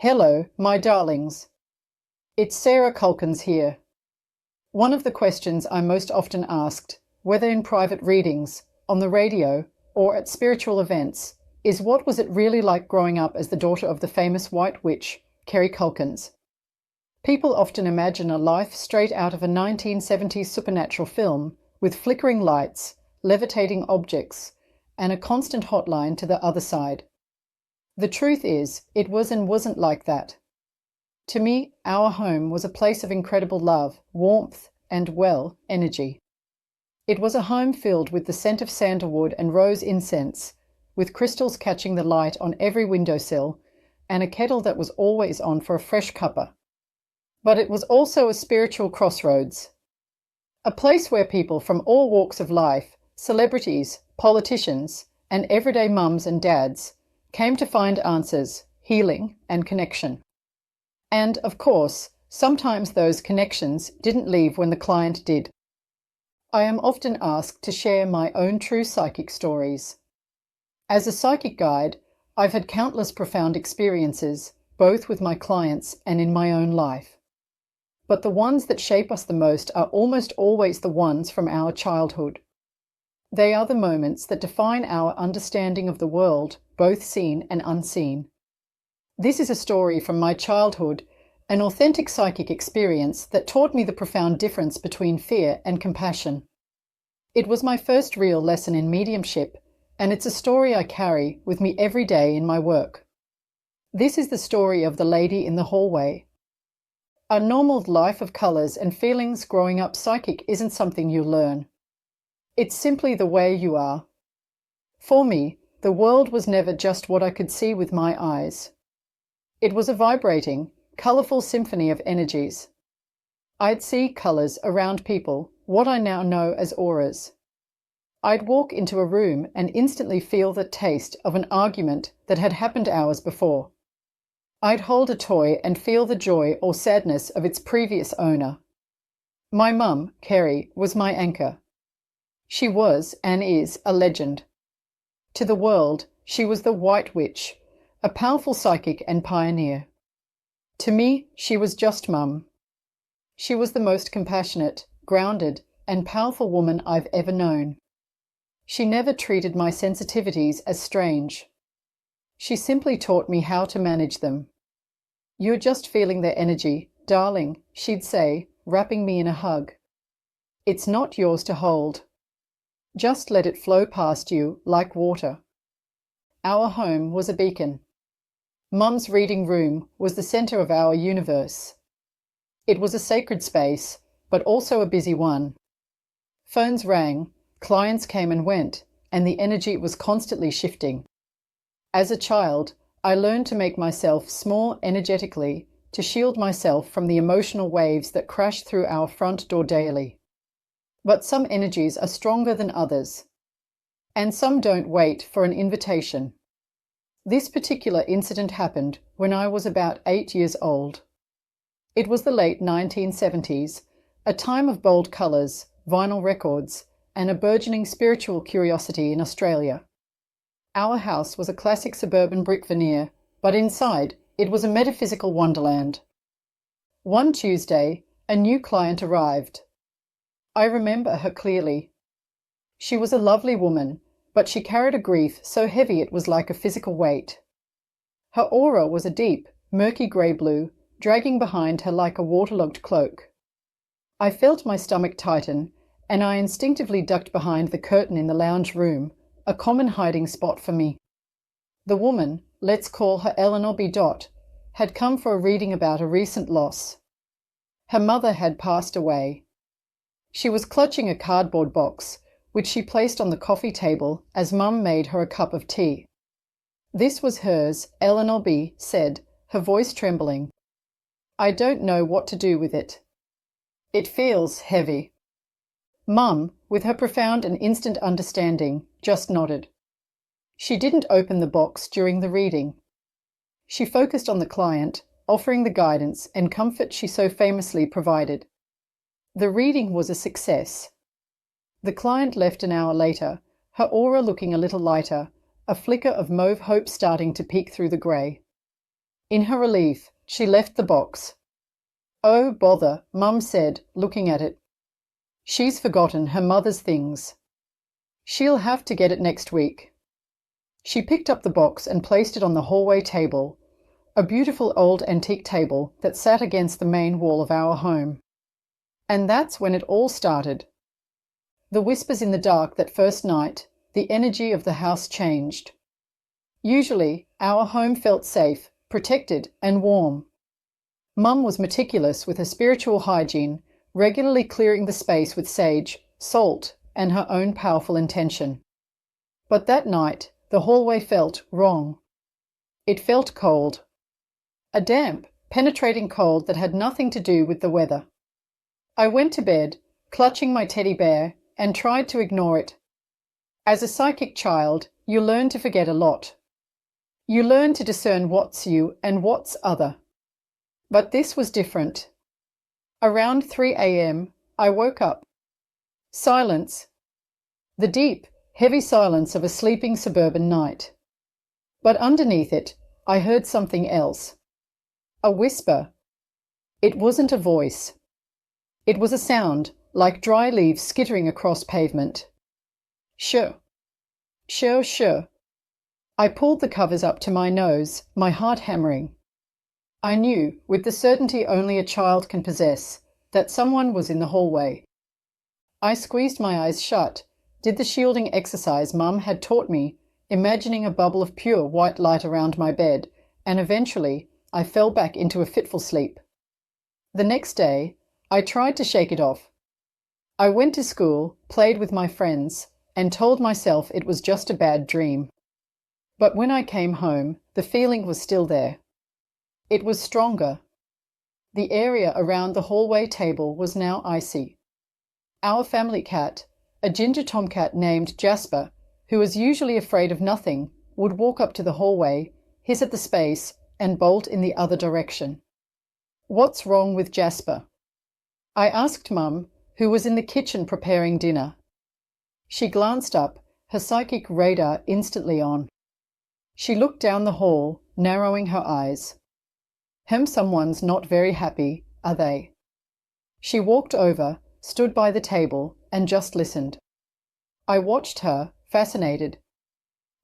Hello, my darlings. It's Sarah Kulkens here. One of the questions I'm most often asked, whether in private readings, on the radio, or at spiritual events, is what was it really like growing up as the daughter of the famous white witch, Kerry Kulkens? People often imagine a life straight out of a 1970s supernatural film with flickering lights, levitating objects, and a constant hotline to the other side. The truth is, it was and wasn't like that. To me, our home was a place of incredible love, warmth, and, well, energy. It was a home filled with the scent of sandalwood and rose incense, with crystals catching the light on every windowsill, and a kettle that was always on for a fresh cuppa. But it was also a spiritual crossroads. A place where people from all walks of life, celebrities, politicians, and everyday mums and dads came to find answers, healing, and connection. And, of course, sometimes those connections didn't leave when the client did. I am often asked to share my own true psychic stories. As a psychic guide, I've had countless profound experiences, both with my clients and in my own life. But the ones that shape us the most are almost always the ones from our childhood. They are the moments that define our understanding of the world, both seen and unseen. This is a story from my childhood, an authentic psychic experience that taught me the profound difference between fear and compassion. It was my first real lesson in mediumship, and it's a story I carry with me every day in my work. This is the story of the lady in the hallway. A normal life of colours and feelings growing up psychic isn't something you learn. It's simply the way you are. For me, the world was never just what I could see with my eyes. It was a vibrating, colourful symphony of energies. I'd see colours around people, what I now know as auras. I'd walk into a room and instantly feel the taste of an argument that had happened hours before. I'd hold a toy and feel the joy or sadness of its previous owner. My mum, Kerry, was my anchor. She was and is a legend. To the world, she was the White Witch, a powerful psychic and pioneer. To me, she was just Mum. She was the most compassionate, grounded, and powerful woman I've ever known. She never treated my sensitivities as strange. She simply taught me how to manage them. "You're just feeling their energy, darling," she'd say, wrapping me in a hug. "It's not yours to hold. Just let it flow past you like water." Our home was a beacon. Mum's reading room was the centre of our universe. It was a sacred space, but also a busy one. Phones rang, clients came and went, and the energy was constantly shifting. As a child, I learned to make myself small energetically to shield myself from the emotional waves that crash through our front door daily. But some energies are stronger than others, and some don't wait for an invitation. This particular incident happened when I was about 8 years old. It was the late 1970s, a time of bold colours, vinyl records, and a burgeoning spiritual curiosity in Australia. Our house was a classic suburban brick veneer, but inside it was a metaphysical wonderland. One Tuesday, a new client arrived. I remember her clearly. She was a lovely woman, but she carried a grief so heavy it was like a physical weight. Her aura was a deep, murky grey-blue, dragging behind her like a waterlogged cloak. I felt my stomach tighten, and I instinctively ducked behind the curtain in the lounge room, a common hiding spot for me. The woman, let's call her Eleanor B. had come for a reading about a recent loss. Her mother had passed away. She was clutching a cardboard box, which she placed on the coffee table as Mum made her a cup of tea. "This was hers," Eleanor B. said, her voice trembling. "I don't know what to do with it. It feels heavy." Mum, with her profound and instant understanding, just nodded. She didn't open the box during the reading. She focused on the client, offering the guidance and comfort she so famously provided. The reading was a success. The client left an hour later, her aura looking a little lighter, a flicker of mauve hope starting to peek through the grey. In her relief, she left the box. "Oh, bother," Mum said, looking at it. "She's forgotten her mother's things. She'll have to get it next week." She picked up the box and placed it on the hallway table, a beautiful old antique table that sat against the main wall of our home. And that's when it all started. The whispers in the dark that first night, the energy of the house changed. Usually, our home felt safe, protected, and warm. Mum was meticulous with her spiritual hygiene, regularly clearing the space with sage, salt, and her own powerful intention. But that night, the hallway felt wrong. It felt cold. A damp, penetrating cold that had nothing to do with the weather. I went to bed, clutching my teddy bear, and tried to ignore it. As a psychic child, you learn to forget a lot. You learn to discern what's you and what's other. But this was different. Around 3 a.m., I woke up. Silence. The deep, heavy silence of a sleeping suburban night. But underneath it, I heard something else. A whisper. It wasn't a voice. It was a sound, like dry leaves skittering across pavement. Shh. Shh, shh. I pulled the covers up to my nose, my heart hammering. I knew, with the certainty only a child can possess, that someone was in the hallway. I squeezed my eyes shut, did the shielding exercise Mum had taught me, imagining a bubble of pure white light around my bed, and eventually I fell back into a fitful sleep. The next day, I tried to shake it off. I went to school, played with my friends, and told myself it was just a bad dream. But when I came home, the feeling was still there. It was stronger. The area around the hallway table was now icy. Our family cat, a ginger tomcat named Jasper, who was usually afraid of nothing, would walk up to the hallway, hiss at the space, and bolt in the other direction. "What's wrong with Jasper?" I asked Mum, who was in the kitchen preparing dinner. She glanced up, her psychic radar instantly on. She looked down the hall, narrowing her eyes. Someone's not very happy, are they? She walked over, stood by the table, and just listened. I watched her, fascinated.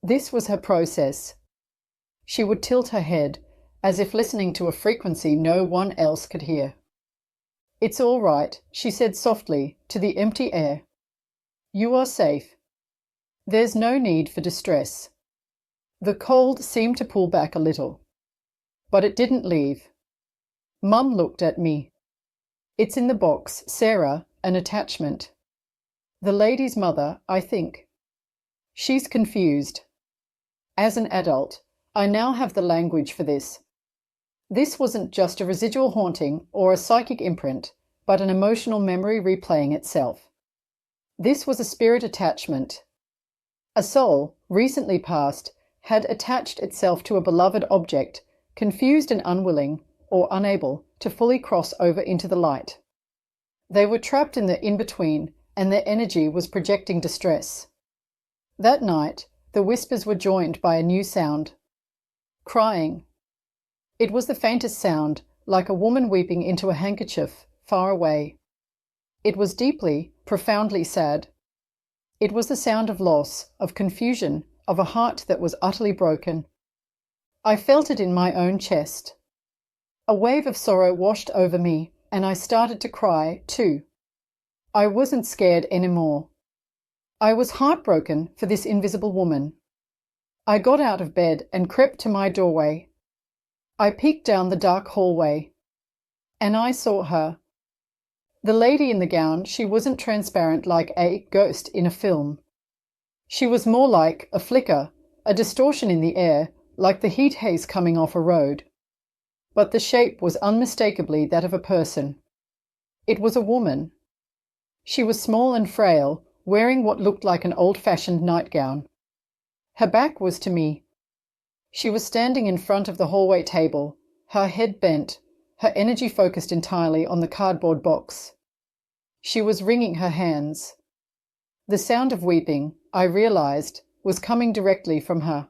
This was her process. She would tilt her head, as if listening to a frequency no one else could hear. "It's all right," she said softly, to the empty air. "You are safe. There's no need for distress." The cold seemed to pull back a little. But it didn't leave. Mum looked at me. "It's in the box, Sarah, an attachment. The lady's mother, I think. She's confused." As an adult, I now have the language for this. This wasn't just a residual haunting or a psychic imprint, but an emotional memory replaying itself. This was a spirit attachment. A soul, recently passed, had attached itself to a beloved object, confused and unwilling, or unable, to fully cross over into the light. They were trapped in the in-between, and their energy was projecting distress. That night, the whispers were joined by a new sound. Crying. It was the faintest sound, like a woman weeping into a handkerchief, far away. It was deeply, profoundly sad. It was the sound of loss, of confusion, of a heart that was utterly broken. I felt it in my own chest. A wave of sorrow washed over me, and I started to cry, too. I wasn't scared anymore. I was heartbroken for this invisible woman. I got out of bed and crept to my doorway. I peeked down the dark hallway, and I saw her. The lady in the gown, she wasn't transparent like a ghost in a film. She was more like a flicker, a distortion in the air, like the heat haze coming off a road. But the shape was unmistakably that of a person. It was a woman. She was small and frail, wearing what looked like an old-fashioned nightgown. Her back was to me. She was standing in front of the hallway table, her head bent, her energy focused entirely on the cardboard box. She was wringing her hands. The sound of weeping, I realized, was coming directly from her.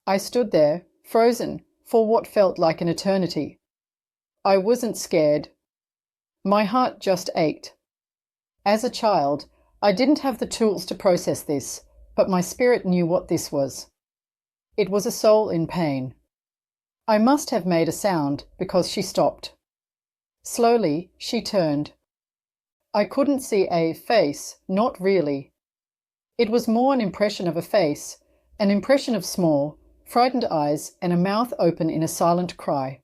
I stood there, frozen, for what felt like an eternity. I wasn't scared. My heart just ached. As a child, I didn't have the tools to process this, but my spirit knew what this was. It was a soul in pain. I must have made a sound because she stopped. Slowly, she turned. I couldn't see a face, not really. It was more an impression of a face, an impression of small, frightened eyes and a mouth open in a silent cry.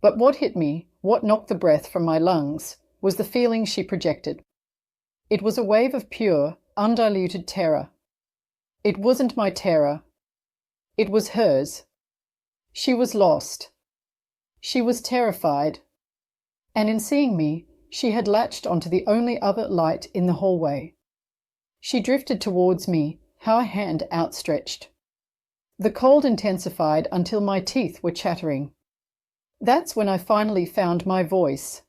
But what hit me, what knocked the breath from my lungs, was the feeling she projected. It was a wave of pure, undiluted terror. It wasn't my terror. It was hers. She was lost. She was terrified. And in seeing me, she had latched onto the only other light in the hallway. She drifted towards me, her hand outstretched. The cold intensified until my teeth were chattering. That's when I finally found my voice.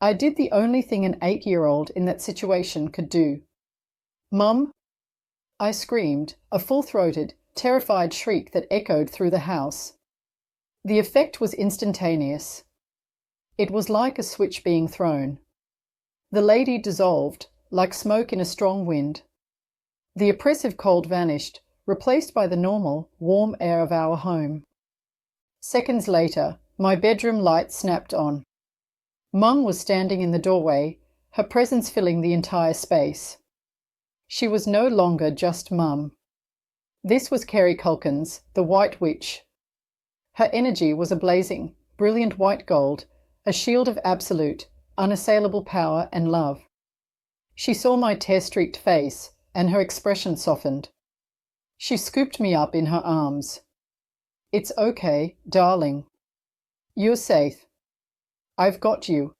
I did the only thing an 8-year-old in that situation could do. "Mum!" I screamed, a full-throated, terrified shriek that echoed through the house. The effect was instantaneous. It was like a switch being thrown. The lady dissolved, like smoke in a strong wind. The oppressive cold vanished, replaced by the normal, warm air of our home. Seconds later, my bedroom light snapped on. Mum was standing in the doorway, her presence filling the entire space. She was no longer just Mum. This was Kerry Kulkens, the White Witch. Her energy was a blazing, brilliant white gold, a shield of absolute, unassailable power and love. She saw my tear-streaked face, and her expression softened. She scooped me up in her arms. "It's okay, darling. You're safe. I've got you."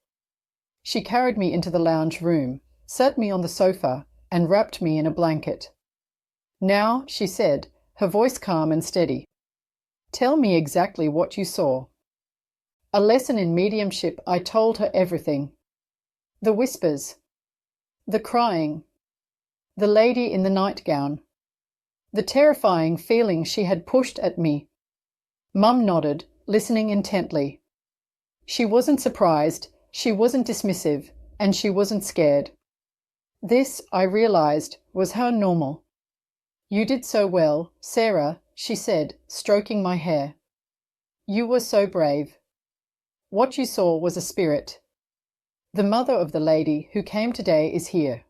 She carried me into the lounge room, sat me on the sofa, and wrapped me in a blanket. "Now," she said, her voice calm and steady, "tell me exactly what you saw." A lesson in mediumship, I told her everything. The whispers, the crying, the lady in the nightgown, the terrifying feeling she had pushed at me. Mum nodded, listening intently. She wasn't surprised, she wasn't dismissive, and she wasn't scared. This, I realized, was her normal. "You did so well, Sarah," she said, stroking my hair. "You were so brave. What you saw was a spirit. The mother of the lady who came today is here.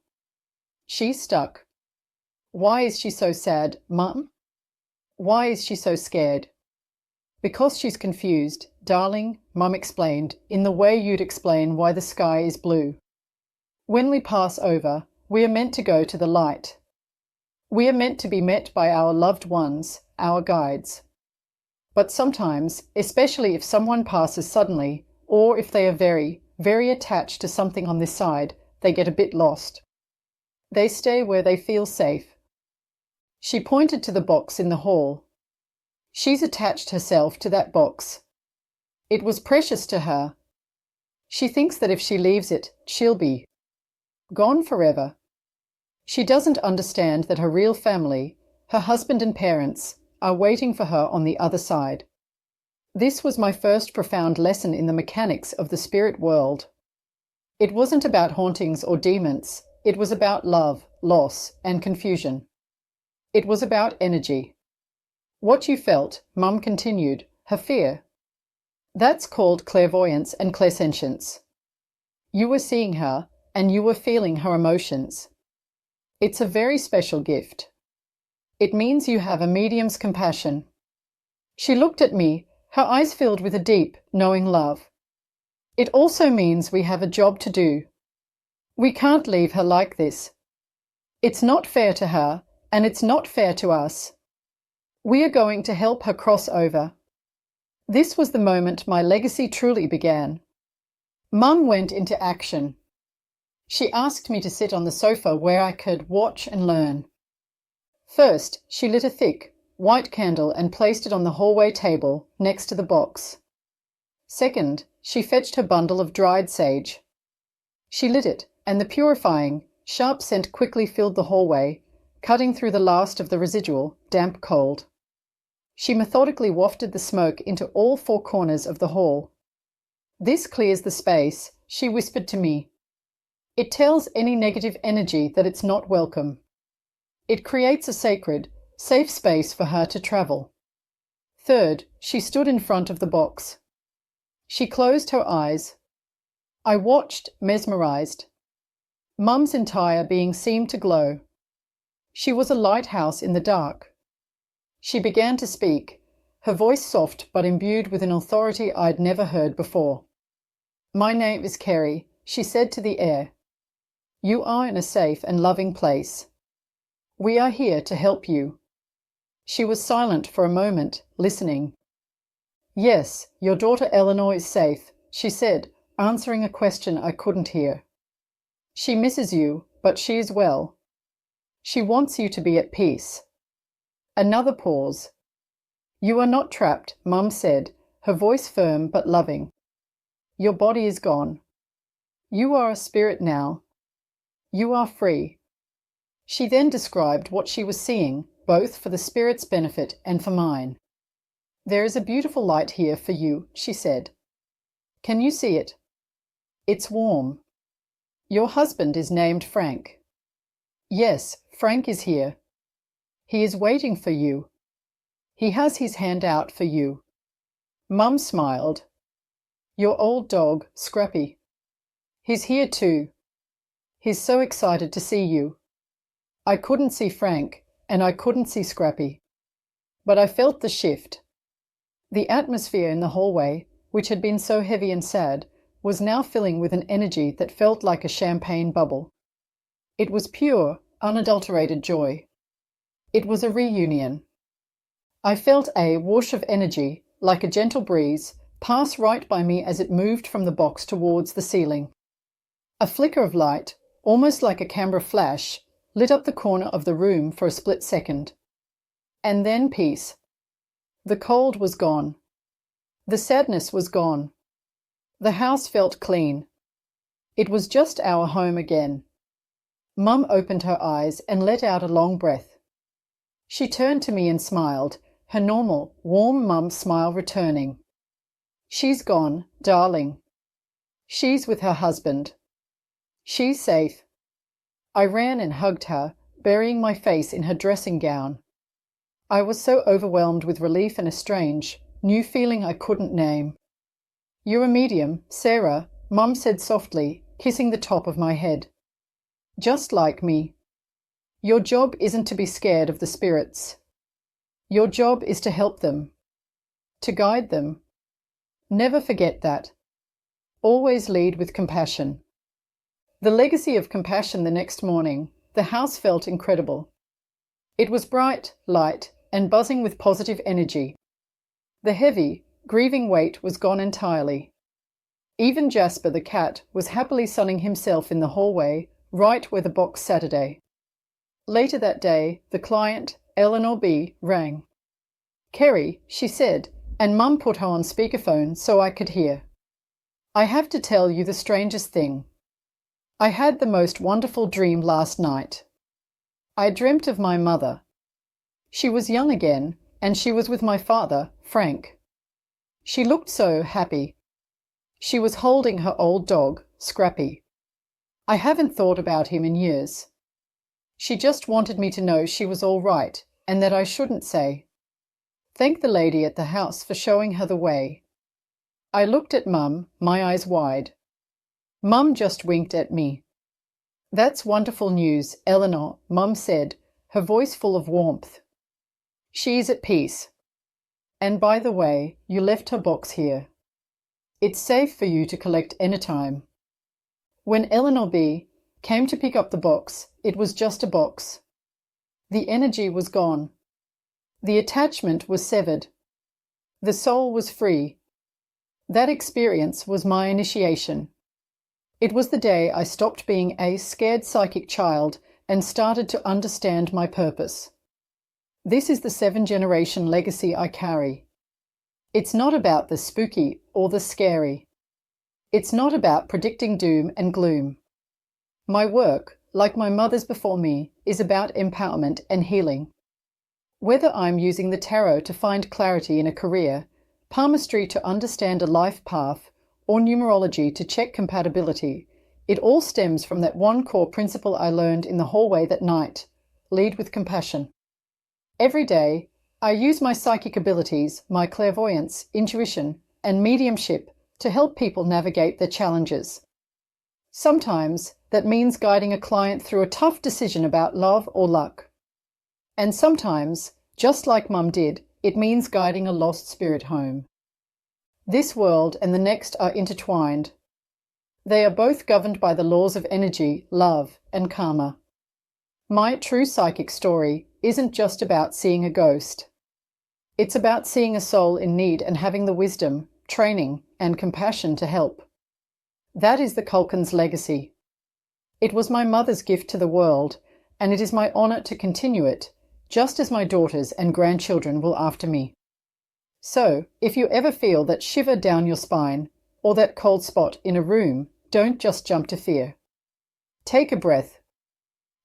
She's stuck. Why is she so sad, Mum? Why is she so scared?" "Because she's confused, darling," Mum explained, in the way you'd explain why the sky is blue. "When we pass over, we are meant to go to the light. We are meant to be met by our loved ones, our guides. But sometimes, especially if someone passes suddenly, or if they are very, very attached to something on this side, they get a bit lost. They stay where they feel safe." She pointed to the box in the hall. "She's attached herself to that box. It was precious to her. She thinks that if she leaves it, she'll be gone forever. She doesn't understand that her real family, her husband and parents, are waiting for her on the other side." This was my first profound lesson in the mechanics of the spirit world. It wasn't about hauntings or demons. It was about love, loss, and confusion. It was about energy. "What you felt," Mum continued, "her fear. That's called clairvoyance and clairsentience. You were seeing her, and you were feeling her emotions. It's a very special gift. It means you have a medium's compassion." She looked at me, her eyes filled with a deep, knowing love. "It also means we have a job to do. We can't leave her like this. It's not fair to her, and it's not fair to us. We are going to help her cross over." This was the moment my legacy truly began. Mum went into action. She asked me to sit on the sofa where I could watch and learn. First, she lit a thick, white candle and placed it on the hallway table next to the box. Second, she fetched her bundle of dried sage. She lit it, and the purifying, sharp scent quickly filled the hallway, cutting through the last of the residual, damp cold. She methodically wafted the smoke into all four corners of the hall. "This clears the space," she whispered to me. "It tells any negative energy that it's not welcome. It creates a sacred, safe space for her to travel." Third, she stood in front of the box. She closed her eyes. I watched, mesmerized. Mum's entire being seemed to glow. She was a lighthouse in the dark. She began to speak, her voice soft but imbued with an authority I'd never heard before. "My name is Kerry," she said to the air. "You are in a safe and loving place. We are here to help you." She was silent for a moment, listening. "Yes, your daughter Eleanor is safe," she said, answering a question I couldn't hear. "She misses you, but she is well. She wants you to be at peace." Another pause. "You are not trapped," Mum said, her voice firm but loving. "Your body is gone. You are a spirit now. You are free." She then described what she was seeing, both for the spirit's benefit and for mine. "There is a beautiful light here for you," she said. "Can you see it? It's warm. Your husband is named Frank." "Yes, Frank is here. He is waiting for you. He has his hand out for you." Mum smiled. "Your old dog, Scrappy. He's here too. He's so excited to see you." I couldn't see Frank, and I couldn't see Scrappy. But I felt the shift. The atmosphere in the hallway, which had been so heavy and sad, was now filling with an energy that felt like a champagne bubble. It was pure, unadulterated joy. It was a reunion. I felt a whoosh of energy, like a gentle breeze, pass right by me as it moved from the box towards the ceiling. A flicker of light, almost like a camera flash, lit up the corner of the room for a split second. And then peace. The cold was gone. The sadness was gone. The house felt clean. It was just our home again. Mum opened her eyes and let out a long breath. She turned to me and smiled, her normal, warm mum smile returning. "She's gone, darling. She's with her husband. She's safe." I ran and hugged her, burying my face in her dressing gown. I was so overwhelmed with relief and a strange, new feeling I couldn't name. "You're a medium, Sarah," Mum said softly, kissing the top of my head. "Just like me. Your job isn't to be scared of the spirits. Your job is to help them, to guide them. Never forget that. Always lead with compassion." The legacy of compassion the next morning, the house felt incredible. It was bright, light, and buzzing with positive energy. The heavy, grieving weight was gone entirely. Even Jasper the cat was happily sunning himself in the hallway, right where the box Saturday. Later that day, the client, Eleanor B., rang. "Kerry," she said, and Mum put her on speakerphone so I could hear. "I have to tell you the strangest thing. I had the most wonderful dream last night. I dreamt of my mother. She was young again, and she was with my father, Frank. She looked so happy. She was holding her old dog, Scrappy. I haven't thought about him in years. She just wanted me to know she was all right, and that I shouldn't say. Thank the lady at the house for showing her the way." I looked at Mum, my eyes wide. Mum just winked at me. "That's wonderful news, Eleanor," Mum said, her voice full of warmth. "She's at peace. And by the way, you left her box here. It's safe for you to collect anytime." When Eleanor B. came to pick up the box, it was just a box. The energy was gone. The attachment was severed. The soul was free. That experience was my initiation. It was the day I stopped being a scared psychic child and started to understand my purpose. This is the 7-generation legacy I carry. It's not about the spooky or the scary. It's not about predicting doom and gloom. My work, like my mother's before me, is about empowerment and healing. Whether I'm using the tarot to find clarity in a career, palmistry to understand a life path, or numerology to check compatibility, it all stems from that one core principle I learned in the hallway that night: lead with compassion. Every day, I use my psychic abilities, my clairvoyance, intuition, and mediumship to help people navigate their challenges. Sometimes that means guiding a client through a tough decision about love or luck. And sometimes, just like Mum did, it means guiding a lost spirit home. This world and the next are intertwined. They are both governed by the laws of energy, love, and karma. My true psychic story isn't just about seeing a ghost. It's about seeing a soul in need and having the wisdom, training, and compassion to help. That is the Kulkens legacy. It was my mother's gift to the world, and it is my honour to continue it, just as my daughters and grandchildren will after me. So, if you ever feel that shiver down your spine, or that cold spot in a room, don't just jump to fear. Take a breath.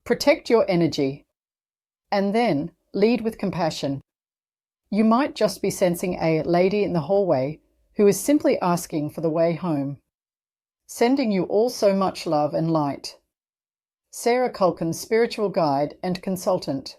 Protect your energy. And then lead with compassion. You might just be sensing a lady in the hallway who is simply asking for the way home. Sending you all so much love and light. Sarah Kulkens, spiritual guide and consultant.